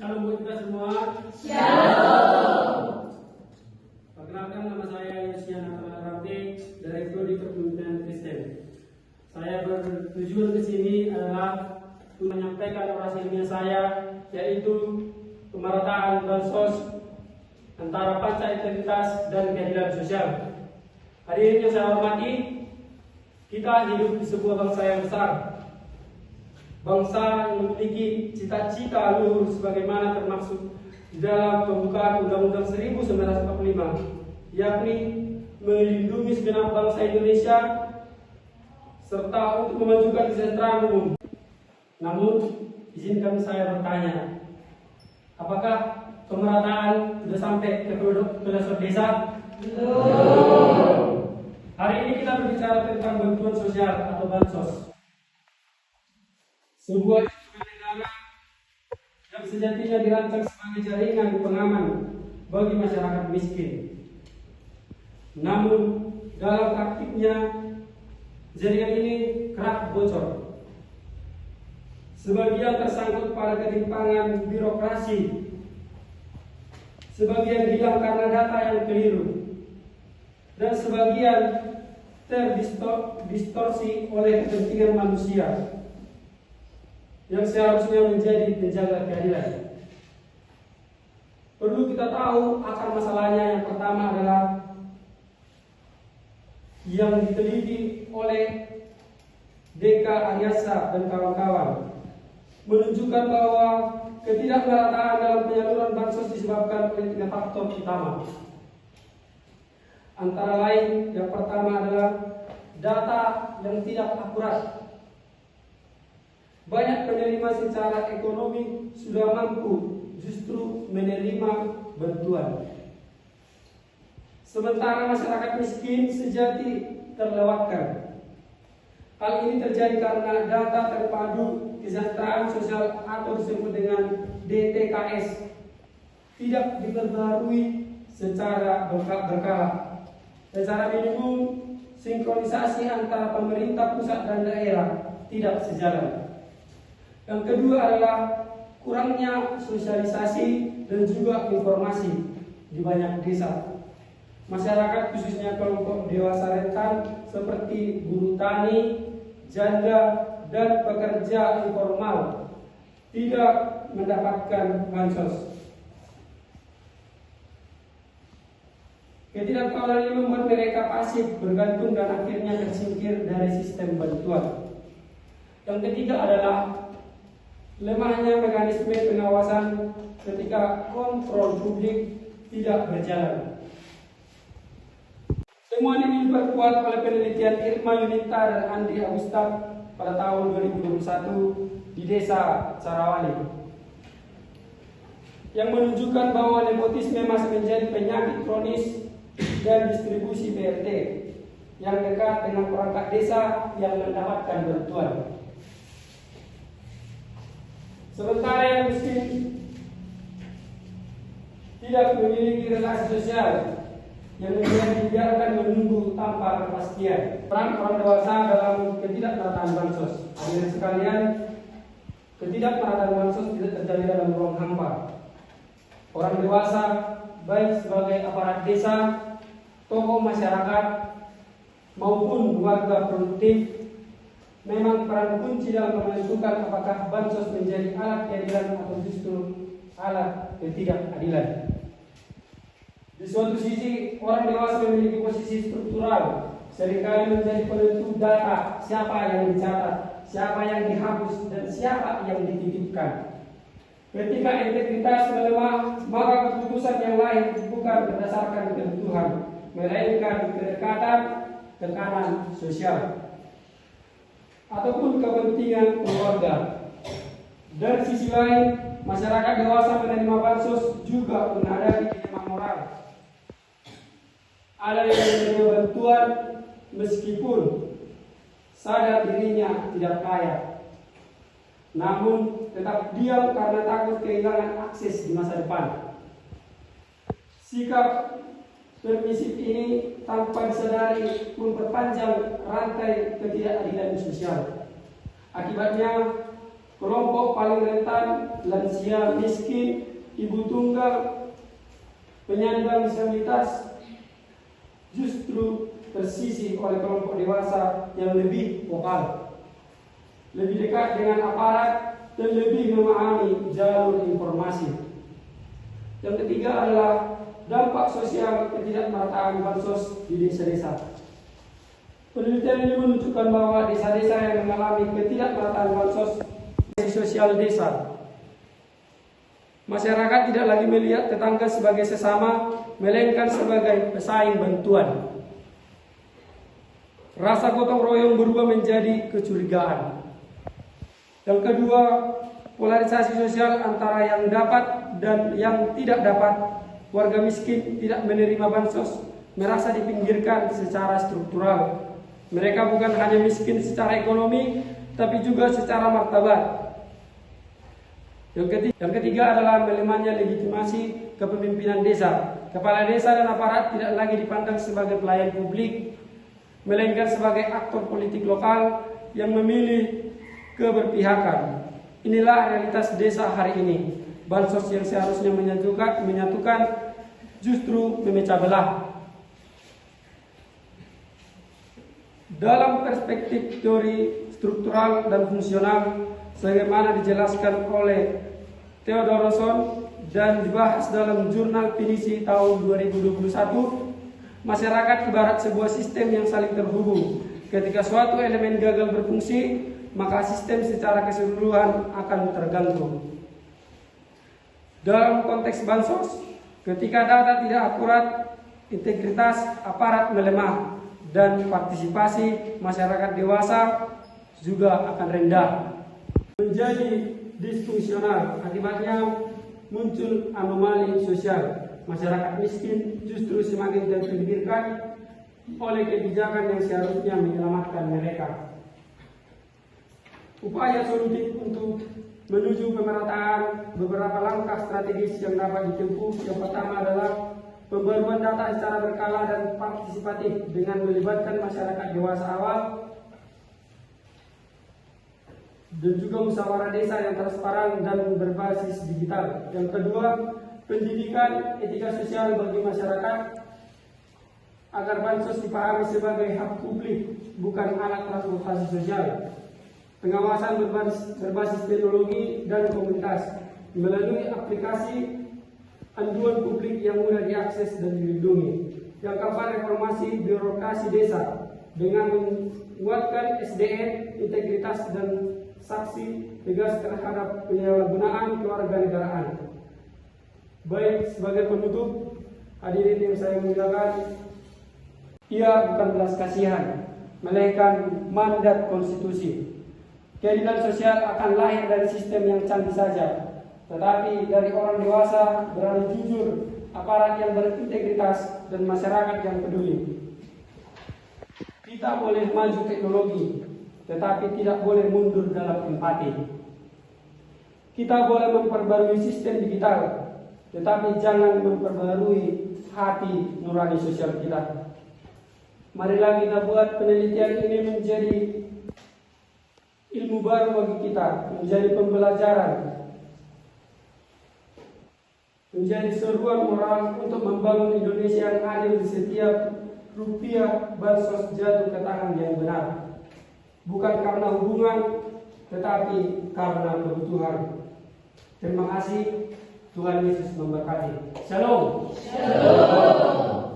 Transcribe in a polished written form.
Shalom buat kita semua. Shalom. Perkenalkan, nama saya Yusiana Tamarate, Direktur di Kepemimpinan Kristen. Saya bertujuan ke sini adalah untuk menyampaikan orasi ilmiah saya, yaitu pemerataan bansos antara panca integritas dan keadilan sosial. Hadirin yang saya hormati, kita hidup di sebuah bangsa yang besar. Bangsa yang memiliki cita-cita luhur sebagaimana termaksud di dalam pembukaan Undang-Undang 1945, yakni melindungi segenap bangsa Indonesia serta untuk memajukan kesejahteraan umum. Namun, izinkan saya bertanya, apakah pemerataan sudah sampai ke pelosok desa? Belum. Hari ini kita berbicara tentang bantuan sosial atau bansos. Sebuah instrumen negara yang sejatinya dirancang sebagai jaringan pengaman bagi masyarakat miskin. Namun, dalam praktiknya, jaringan ini kerap bocor. Sebagian tersangkut pada ketimpangan birokrasi, sebagian hilang karena data yang keliru, dan sebagian terdistorsi oleh kepentingan manusia yang seharusnya menjadi penjaga keadilan. Perlu kita tahu akar masalahnya. Yang pertama adalah yang diteliti oleh Deka Ariasa dan kawan-kawan menunjukkan bahwa ketidakmerataan dalam penyaluran bansos disebabkan oleh 3 faktor utama. Antara lain, yang pertama adalah data yang tidak akurat. Banyak penerima secara ekonomi sudah mampu justru menerima bantuan, sementara masyarakat miskin sejati terlewatkan. Hal ini terjadi karena data terpadu kesejahteraan sosial atau disebut dengan DTKS tidak diperbarui secara berkala. Secara minimum, sinkronisasi antara pemerintah pusat dan daerah tidak sejalan. Yang kedua adalah kurangnya sosialisasi dan juga informasi di banyak desa. Masyarakat khususnya kelompok dewasa rentan seperti buruh tani, janda, dan pekerja informal tidak mendapatkan bansos. Ketidaktahuan ini membuat mereka pasif, bergantung, dan akhirnya tersingkir dari sistem bantuan. Yang ketiga adalah lemahnya mekanisme pengawasan ketika kontrol publik tidak berjalan. Temuan ini diperkuat oleh penelitian Irma Yunita dan Andi Agustak pada tahun 2021 di Desa Sarawali, yang menunjukkan bahwa nepotisme masih menjadi penyakit kronis dan distribusi BRT yang dekat dengan perangkat desa yang mendapatkan bantuan. Sementara yang miskin tidak memiliki relasi sosial yang dibiarkan menunggu tanpa kepastian. Orang dewasa dalam ketidakmerataan bansos. Hadirin sekalian, ketidakmerataan bansos tidak terjadi dalam ruang hampa. Orang dewasa, baik sebagai aparat desa, tokoh masyarakat, maupun warga produktif, memang peran kunci dalam menentukan apakah bansos menjadi alat keadilan atau justru alat ketidakadilan. Di suatu sisi, orang dewasa memiliki posisi struktural, seringkali menjadi penentu data siapa yang dicatat, siapa yang dihapus, dan siapa yang dititipkan. Ketika integritas melemah, maka keputusan yang lain bukan berdasarkan kebutuhan, melainkan kedekatan, tekanan sosial, ataupun kepentingan keluarga. Dari sisi lain, masyarakat dewasa menerima bansos juga menghadapi dilema moral. Ada yang menerima bantuan meskipun sadar dirinya tidak kaya, namun tetap diam karena takut kehilangan akses di masa depan. Sikap permisif ini tanpa disadari memperpanjang rantai ketidakadilan sosial. Akibatnya, kelompok paling rentan, lansia, miskin, ibu tunggal, penyandang disabilitas, justru tersisih oleh kelompok dewasa yang lebih vokal, lebih dekat dengan aparat, dan lebih memahami jalur informasi. Yang ketiga adalah dampak sosial ketidakmerataan bansos di desa-desa. Penelitian ini menunjukkan bahwa desa-desa yang mengalami ketidakmerataan bansos di sosial desa, masyarakat tidak lagi melihat tetangga sebagai sesama, melainkan sebagai pesaing bantuan. Rasa gotong royong berubah menjadi kecurigaan. Yang kedua, polarisasi sosial antara yang dapat dan yang tidak dapat. Warga miskin tidak menerima bansos, merasa dipinggirkan secara struktural. Mereka bukan hanya miskin secara ekonomi, tapi juga secara martabat. Yang ketiga adalah melemahnya legitimasi kepemimpinan desa. Kepala desa dan aparat tidak lagi dipandang sebagai pelayan publik, melainkan sebagai aktor politik lokal yang memilih keberpihakan. Inilah realitas desa hari ini. Bansos yang seharusnya menyatukan justru memecah belah. Dalam perspektif teori struktural dan fungsional, sebagaimana dijelaskan oleh Theodorsson dan dibahas dalam jurnal Pinisi tahun 2021, masyarakat ibarat sebuah sistem yang saling terhubung. Ketika suatu elemen gagal berfungsi, maka sistem secara keseluruhan akan terganggu. Dalam konteks bansos, ketika data tidak akurat, integritas aparat melemah dan partisipasi masyarakat dewasa juga akan rendah, menjadi disfungsional. Akibatnya muncul anomali sosial. Masyarakat miskin justru semakin terpinggirkan oleh kebijakan yang seharusnya menyelamatkan mereka. Upaya solutif untuk menuju pemerataan, beberapa langkah strategis yang dapat ditempuh. Yang pertama adalah pembaruan data secara berkala dan partisipatif dengan melibatkan masyarakat dewasa awal dan juga musyawarah desa yang transparan dan berbasis digital. Yang kedua, pendidikan etika sosial bagi masyarakat agar bansos dipahami sebagai hak publik, bukan alat transportasi sosial. Pengawasan berbasis teknologi dan komunitas melalui aplikasi panduan publik yang mudah diakses dan dilindungi. Yang keempat, reformasi birokrasi desa dengan menguatkan SDM, integritas dan saksi tegas terhadap penyalahgunaan kewarganegaraan. Baik, sebagai penutup, hadirin yang saya muliakan, ia bukan belas kasihan, melainkan mandat konstitusi. Keadilan sosial akan lahir dari sistem yang canggih saja, tetapi dari orang dewasa, berani jujur, aparat yang berintegritas, dan masyarakat yang peduli. Kita boleh maju teknologi, tetapi tidak boleh mundur dalam empati. Kita boleh memperbarui sistem digital, tetapi jangan memperbarui hati nurani sosial kita. Marilah kita buat penelitian ini menjadi ilmu baru bagi kita, menjadi pembelajaran, menjadi seruan moral untuk membangun Indonesia yang adil di setiap rupiah bansos jatuh ke tangan yang benar. Bukan karena hubungan, tetapi karena kebutuhan. Terima kasih. Tuhan Yesus memberkati. Shalom. Shalom.